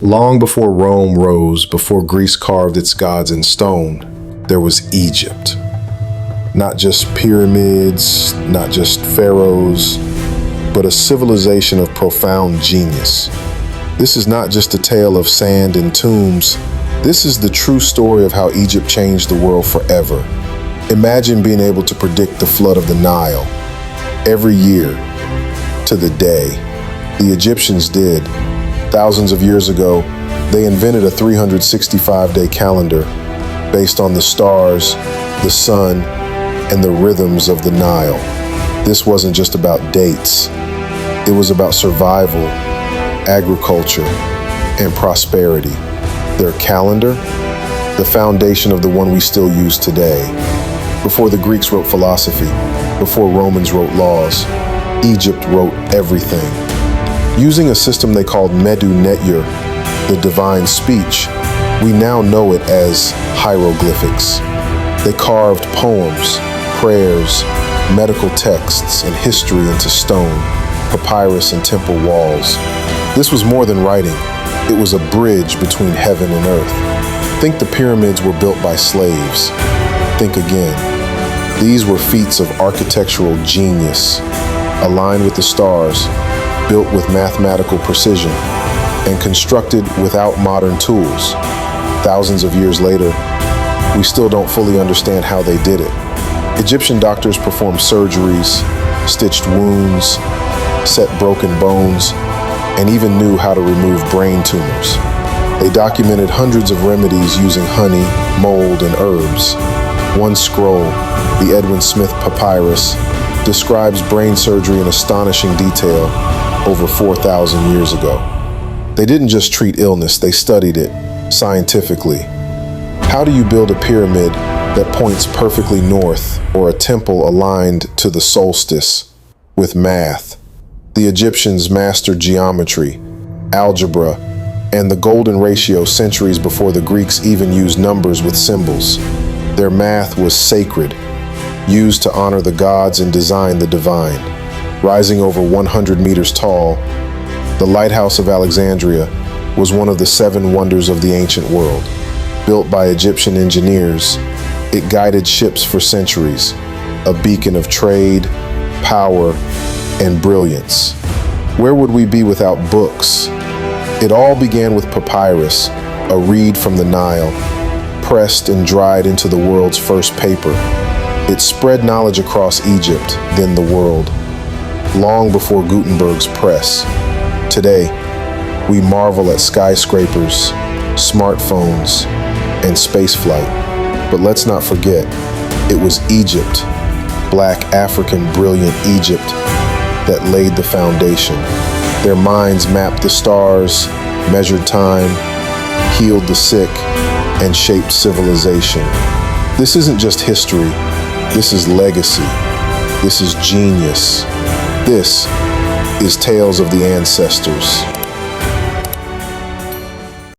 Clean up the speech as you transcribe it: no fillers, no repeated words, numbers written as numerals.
Long before Rome rose, before Greece carved its gods in stone, there was Egypt. Not just pyramids, not just pharaohs, but a civilization of profound genius. This is not just a tale of sand and tombs. This is the true story of how Egypt changed the world forever. Imagine being able to predict the flood of the Nile every year to the day. The Egyptians did. Thousands of years ago, they invented a 365-day calendar based on the stars, the sun, and the rhythms of the Nile. This wasn't just about dates. It was about survival, agriculture, and prosperity. Their calendar, the foundation of the one we still use today. Before the Greeks wrote philosophy, before Romans wrote laws, Egypt wrote everything. Using a system they called Medu Neter, the divine speech, we now know it as hieroglyphics. They carved poems, prayers, medical texts, and history into stone, papyrus, and temple walls. This was more than writing. It was a bridge between heaven and earth. Think the pyramids were built by slaves. Think again. These were feats of architectural genius, aligned with the stars, built with mathematical precision, and constructed without modern tools. Thousands of years later, we still don't fully understand how they did it. Egyptian doctors performed surgeries, stitched wounds, set broken bones, and even knew how to remove brain tumors. They documented hundreds of remedies using honey, mold, and herbs. One scroll, the Edwin Smith Papyrus, describes brain surgery in astonishing detail over 4,000 years ago. They didn't just treat illness, they studied it scientifically. How do you build a pyramid that points perfectly north, or a temple aligned to the solstice? With math. The Egyptians mastered geometry, algebra, and the golden ratio centuries before the Greeks even used numbers with symbols. Their math was sacred, used to honor the gods and design the divine. Rising over 100 meters tall, the Lighthouse of Alexandria was one of the 7 wonders of the ancient world. Built by Egyptian engineers, it guided ships for centuries, a beacon of trade, power, and brilliance. Where would we be without books? It all began with papyrus, a reed from the Nile, pressed and dried into the world's first paper. It spread knowledge across Egypt, then the world, long before Gutenberg's press. Today, we marvel at skyscrapers, smartphones, and spaceflight. But let's not forget, it was Egypt, Black African brilliant Egypt, that laid the foundation. Their minds mapped the stars, measured time, healed the sick, and shaped civilization. This isn't just history, this is legacy. This is genius. This is Tales of the Ancestors.